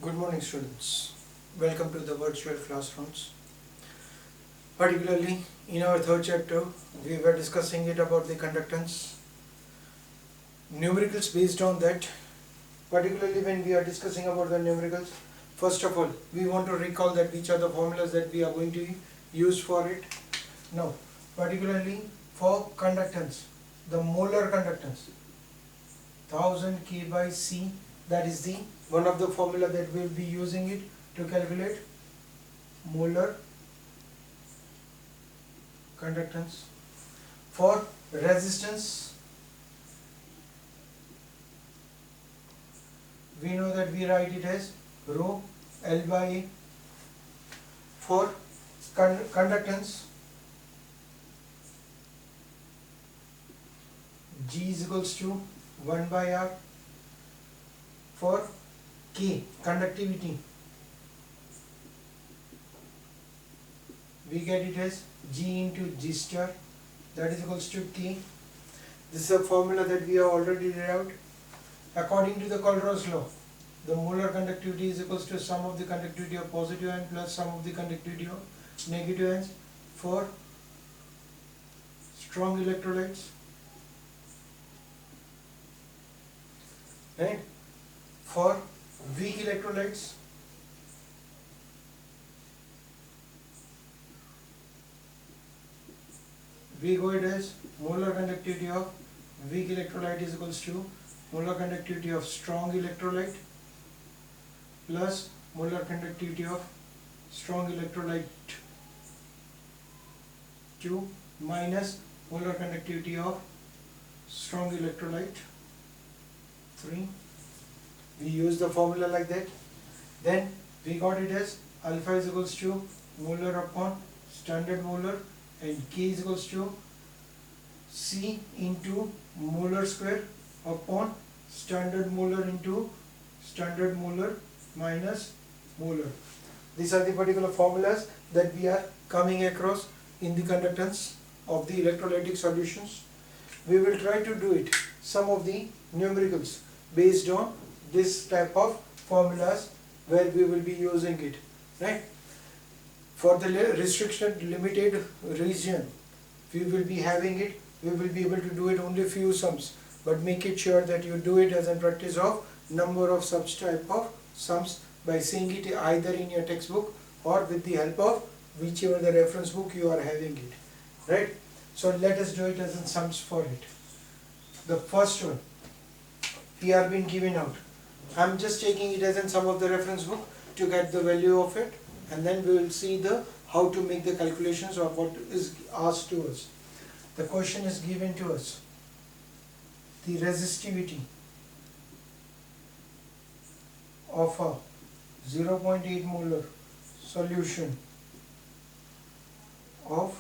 Good morning, students. Welcome to the virtual classrooms. Particularly in our third chapter, we were discussing it about the conductance, numericals based on that. Particularly when we are discussing about the numericals, first of all, we want to recall that which are the formulas that we are going to use for it. Now, particularly for conductance, the molar conductance, 1000 K by C, that is the one of the formula that we will be using it to calculate molar conductance. For resistance, we know that we write it as rho L by A. For conductance, G is equals to 1 by R. For K, conductivity, we get it as G into G star, that is equals to K. This is a formula that we have already derived. According to the Colruy's law, the molar conductivity is equals to sum of the conductivity of positive ion plus sum of the conductivity of negative ions for strong electrolytes. Right? For weak electrolytes, we go it as molar conductivity of weak electrolyte is equals to molar conductivity of strong electrolyte plus molar conductivity of strong electrolyte 2 minus molar conductivity of strong electrolyte 3. We use the formula like that. Then we got it as alpha is equals to molar upon standard molar and K is equals to C into molar square upon standard molar into standard molar minus molar. These are the particular formulas that we are coming across in the conductance of the electrolytic solutions. We will try to do it, some of the numericals based on this type of formulas where we will be using it, right? For the restricted limited region, we will be having it, we will be able to do it only few sums, but make it sure that you do it as a practice of number of such type of sums by seeing it either in your textbook or with the help of whichever the reference book you are having it, right? So let us do it as in sums for it. The first one, we are being given out. I am just taking it as in some of the reference book to get the value of it, and then we will see the how to make the calculations of what is asked to us. The question is given to us. The resistivity of a 0.8 molar solution of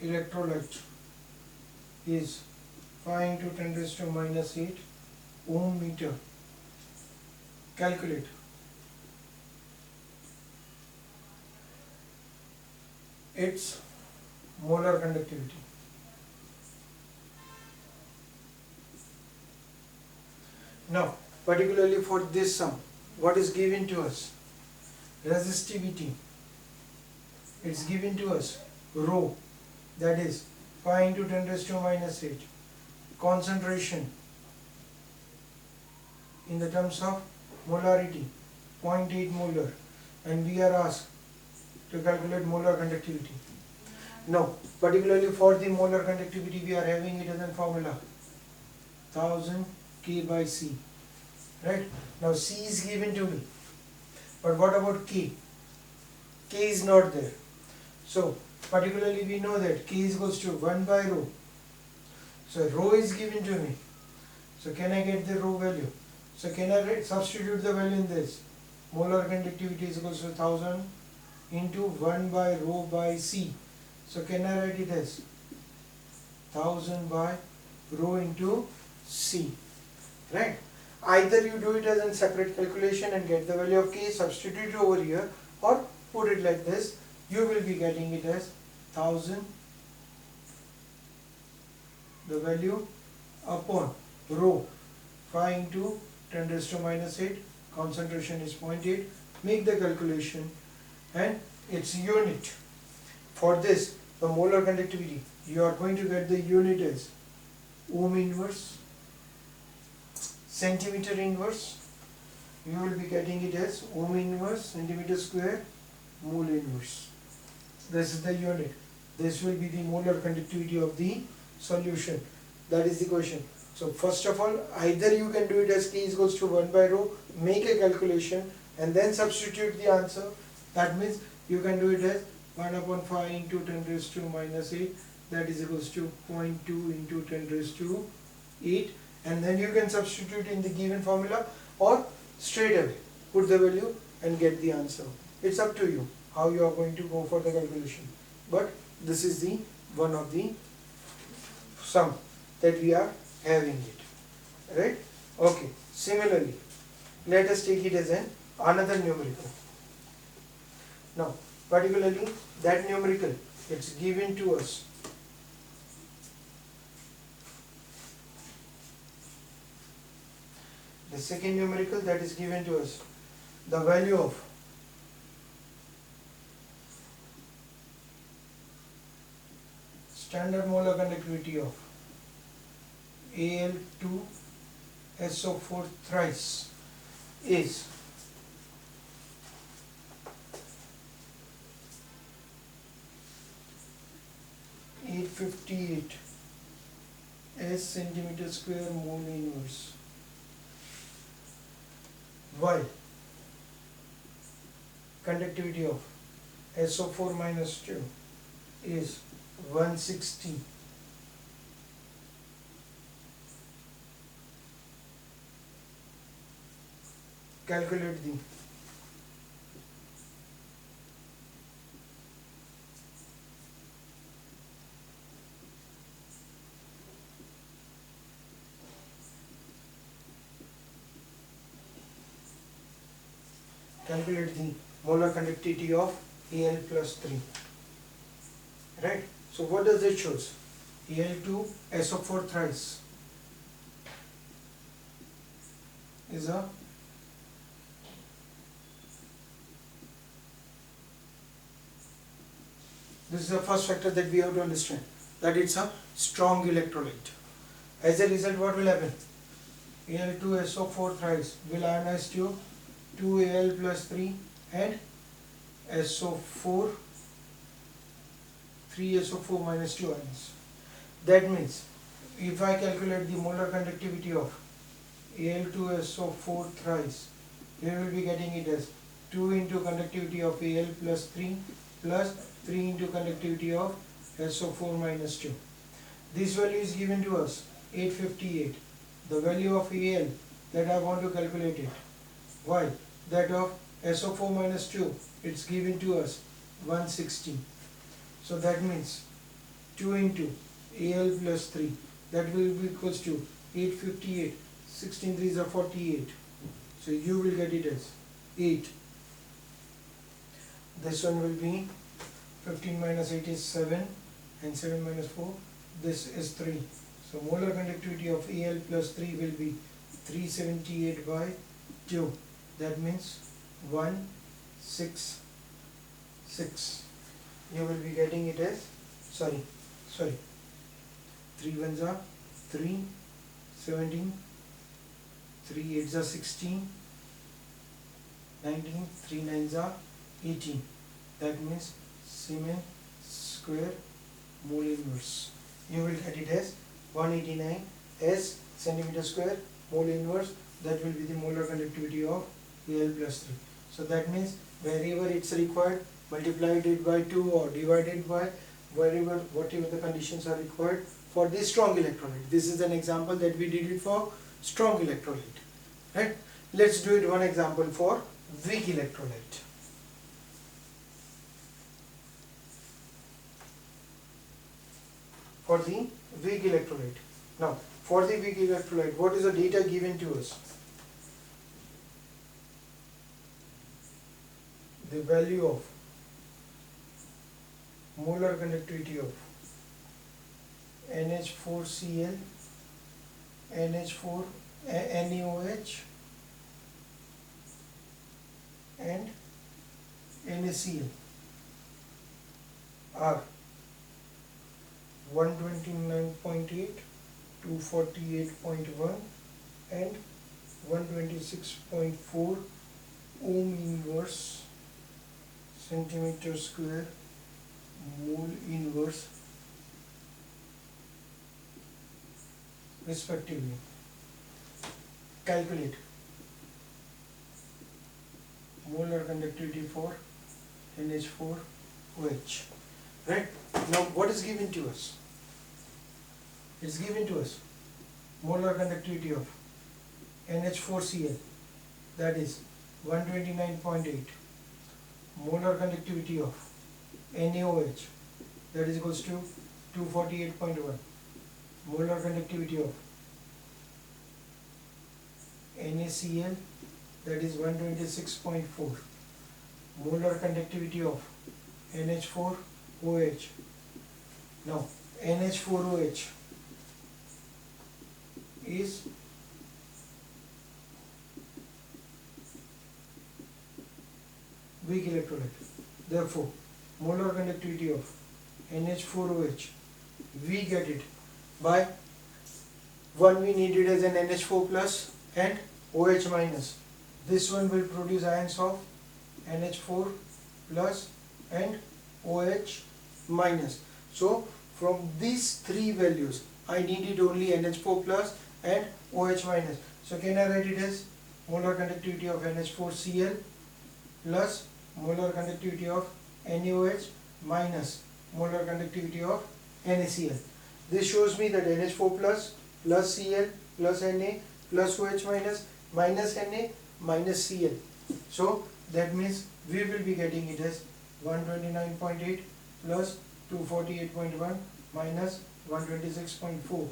electrolyte is 5 into 10 raised to minus 8 ohm meter. Calculate its molar conductivity. Now, particularly for this sum, what is given to us? Resistivity. It's given to us rho, that is 5 into 10 raised to minus 8. Concentration in the terms of molarity, 0.8 molar, and we are asked to calculate molar conductivity. Now, particularly for the molar conductivity, we are having it as a formula 1000 K by C, right? Now C is given to me, but what about K? K is not there. So particularly we know that K is equals to 1 by rho. So rho is given to me. So can I get the rho value? So can I substitute the value in this? Molar conductivity is equals to 1000 into 1 by rho by C. So can I write it as 1000 by rho into C, right? Either you do it as a separate calculation and get the value of K, substitute it over here, or put it like this, you will be getting it as 1000 the value upon rho 5 into 10 raised to minus 8, concentration is 0.8. Make the calculation and its unit. For this, the molar conductivity, you are going to get the unit as ohm inverse, centimeter inverse. You will be getting it as ohm inverse, centimeter square, mole inverse. This is the unit. This will be the molar conductivity of the solution. That is the question. So first of all, either you can do it as K is equals to 1 by rho, make a calculation and then substitute the answer. That means you can do it as 1 upon 5 into 10 raised to minus 8, that is equals to 0.2 into 10 raised to 8, and then you can substitute in the given formula or straight away put the value and get the answer. It's up to you how you are going to go for the calculation, but this is the one of the sum that we are having it, right? Okay, similarly let us take it as another numerical. Now particularly that numerical, it's given to us the second numerical that is given to us, the value of standard molar conductivity of Al2SO4 thrice is 858 S centimeter square mole inverse, while conductivity of SO4 minus 2 is 160 calculate the molar conductivity of Al plus 3, right? So what does it shows? Al2 SO4 thrice is a this is the first factor that we have to understand, that it's a strong electrolyte. As a result, what will happen? Al2SO4 thrice will ionize to 2Al plus 3 and SO4 3SO4 minus 2 ions. That means if I calculate the molar conductivity of Al2SO4 thrice, we will be getting it as 2 into conductivity of Al plus 3 plus 3 into conductivity of SO4 minus 2. This value is given to us 858. The value of Al that I want to calculate it, while that of SO4 minus 2, it's given to us 160. So that means 2 into Al plus 3, that will be equals to 858. 16 3s are 48. So you will get it as 8. This one will be 15 minus 8 is 7 and 7 minus 4, this is 3. So molar conductivity of Al plus 3 will be 378 by 2. That means 166. You will be getting it as, sorry, 3 ones are 3, 17, 3 8s are 16, 19, 3 9s are 18. That means Siemens square mole inverse. You will get it as 189 S centimeter square mole inverse. That will be the molar conductivity of Al plus 3. So that means wherever it's required, multiplied it by 2 or divided by whatever the conditions are required for this strong electrolyte. This is an example that we did it for strong electrolyte, right? Let's do it one example for weak electrolyte. For the weak electrolyte. Now, for the weak electrolyte, what is the data given to us? The value of molar conductivity of NH4Cl, NH4, NaOH and NaCl are 129.8, 248.1 and 126.4 ohm inverse centimeter square mole inverse respectively. Calculate molar conductivity for NH4OH. Right? Now what is given to us? It's given to us molar conductivity of NH4Cl, that is 129.8, molar conductivity of NaOH, that is equals to 248.1, molar conductivity of NaCl, that is 126.4, molar conductivity of NH4OH. Now NH4OH is weak electrolyte. Therefore, molar conductivity of NH4OH, we get it by one we need it as an NH4 plus and OH minus. This one will produce ions of NH4 plus and OH minus. So from these three values I needed only NH4 plus and OH minus. So can I write it as molar conductivity of NH4Cl plus molar conductivity of NaOH minus molar conductivity of NaCl. This shows me that NH4 plus Cl plus Na plus OH minus minus Na minus Cl. So that means we will be getting it as 129.8 plus 248.1 minus 126.4.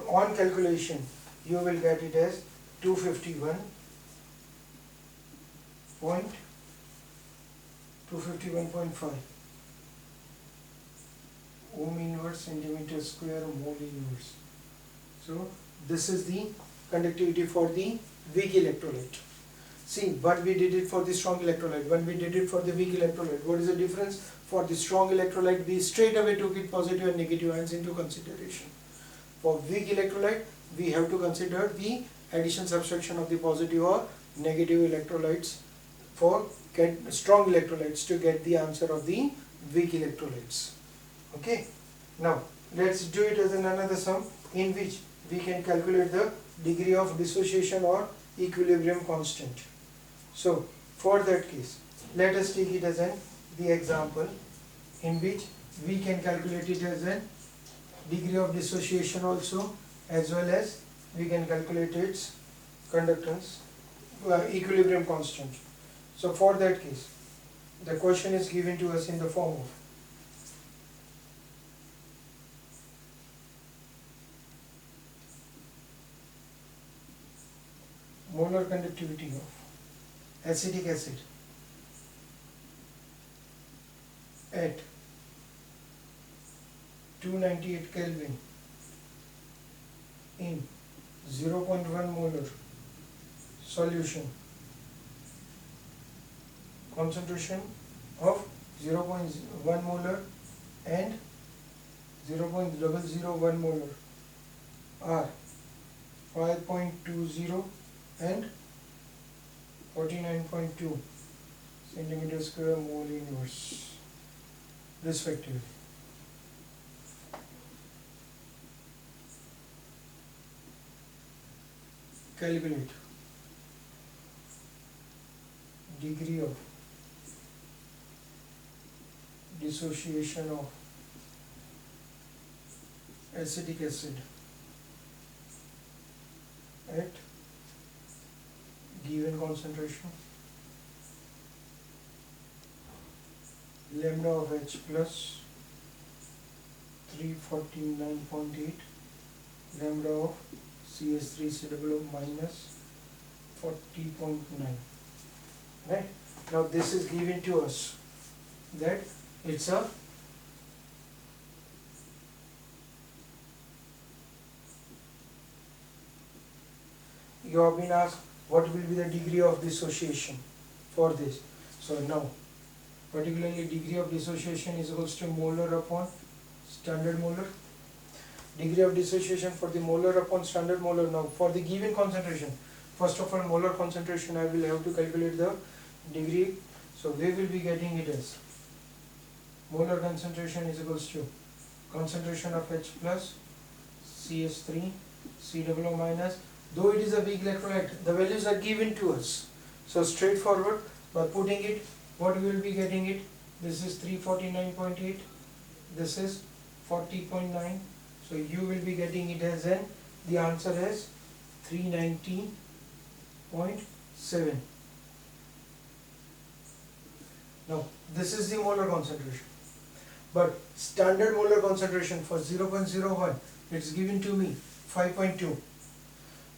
On calculation you will get it as 251.5 ohm inverse centimeter square mole inverse. So this is the conductivity for the weak electrolyte. See, but we did it for the strong electrolyte. When we did it for the weak electrolyte, what is the difference? For the strong electrolyte, we straight away took it positive and negative ions into consideration. For weak electrolyte, we have to consider the addition subtraction of the positive or negative electrolytes for get strong electrolytes to get the answer of the weak electrolytes. Okay. Now let's do it as another sum in which we can calculate the degree of dissociation or equilibrium constant. So for that case, let us take it as the example in which we can calculate it as a degree of dissociation also, as well as we can calculate its conductance equilibrium constant. So for that case, the question is given to us in the form of molar conductivity of acetic acid at 298 Kelvin in 0.1 molar solution, concentration of 0.1 molar and 0.001 molar are 5.20 and 49.2 centimeter square mole inverse respectively. Calculate degree of dissociation of acetic acid at given concentration, lambda of H plus 349.8, lambda of CS3COO minus 40.9. Right? Now this is given to us that it's a you have been asked what will be the degree of dissociation. for this. So now, particularly degree of dissociation is equals to molar upon standard molar. Degree of dissociation for the molar upon standard molar. Now for the given concentration, first of all molar concentration I will have to calculate the degree. So we will be getting it as molar concentration is equals to concentration of H plus CH3 COO minus, though it is a weak electrolyte, the values are given to us. So straightforward, by putting it, what we will be getting it, this is 349.8, this is 40.9, so you will be getting it as n, the answer is 390.7. Now this is the molar concentration, but standard molar concentration for 0.01, it's given to me 5.2.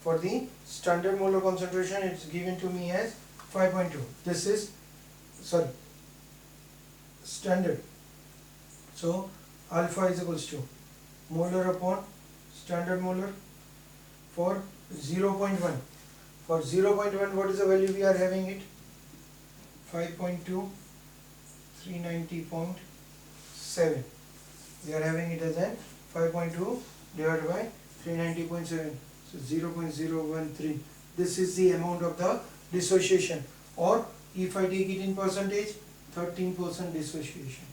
For the standard molar concentration, it's given to me as 5.2. This is standard. So alpha is equals to molar upon standard molar for 0.1. For 0.1, what is the value we are having it? 5.2, 390.7. We are having it as an 5.2 divided by 390.7. So 0.013. This is the amount of the dissociation, or if I take it in percentage, 13% dissociation.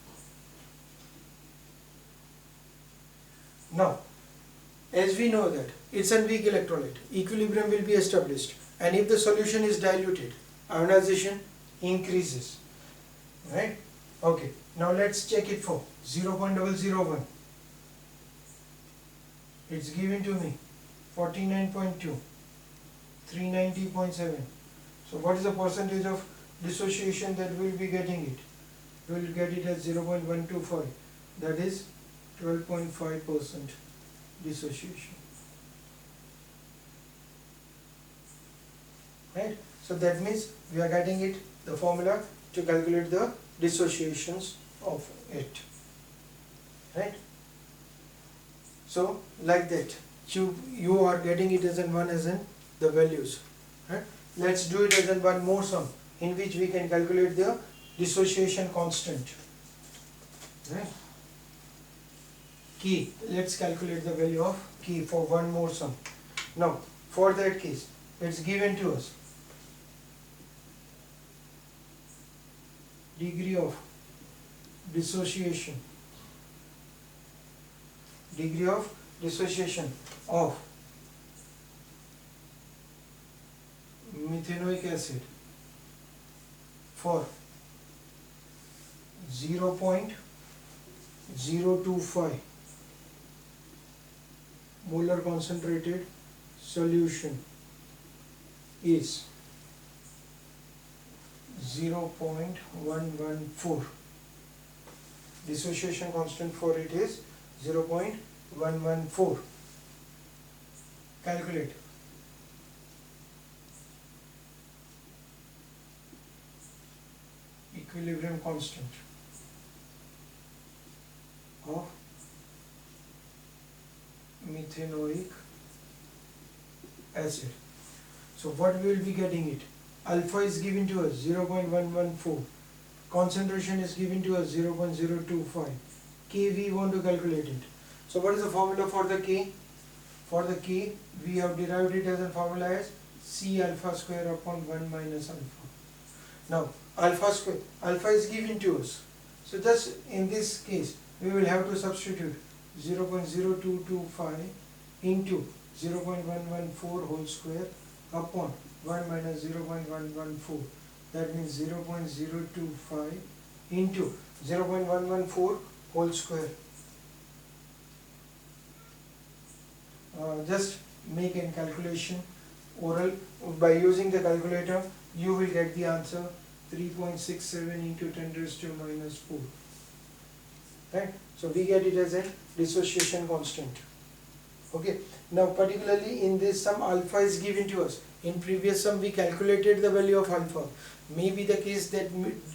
Now, as we know that it's a weak electrolyte, equilibrium will be established, and if the solution is diluted, ionization increases, right? Okay, now let's check it for 0.001. It's given to me 49.2, 390.7. So what is the percentage of dissociation that we will be getting it? We will get it as 0.125. That is 12.5% dissociation. Right? So that means we are getting it, the formula to calculate the dissociations of it. Right? So like that, you are getting it as in one as in the values. Right? Let's do it as in one more sum in which we can calculate the dissociation constant. Right? Key, let's calculate the value of key for one more sum. Now for that case, it's given to us degree of dissociation of methanoic acid for 0.025 molar concentrated solution is 0.114. Dissociation constant for it is 0.114. Calculate. Equilibrium constant of methanoic acid. So what we will be getting it? Alpha is given to us 0.114. Concentration is given to us 0.025. K we want to calculate it. So what is the formula for the K? For the K we have derived it as a formula as C alpha square upon 1 minus alpha. Now alpha is given to us. So just in this case we will have to substitute 0.0225 into 0.114 whole square upon 1 minus 0.114. That means 0.025 into 0.114 whole square. Just make a calculation oral by using the calculator. You will get the answer 3.67 into 10 raised to minus 4. Right? So we get it as a dissociation constant. Okay. Now particularly in this sum, alpha is given to us. In previous sum we calculated the value of alpha. May be the case that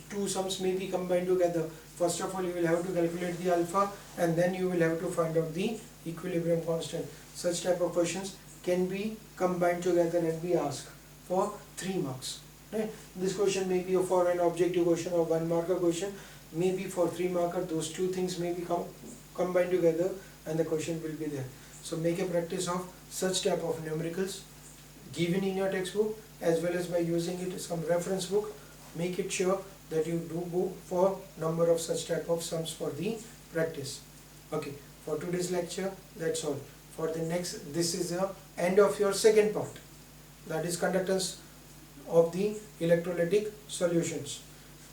two sums may be combined together. First of all you will have to calculate the alpha, and then you will have to find out the equilibrium constant. Such type of questions can be combined together and be asked for 3 marks. right? This question may be for an objective question or 1 marker question, maybe for 3 marker. Those two things may be combined together and the question will be there. So make a practice of such type of numericals given in your textbook, as well as by using it some reference book. Make it sure that you do go for number of such type of sums for the practice. Okay, for today's lecture, that's all. For the next, this is the end of your second part, that is conductance of the electrolytic solutions.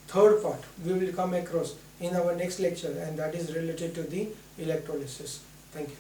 Third part we will come across in our next lecture, and that is related to the electrolysis. Thank you.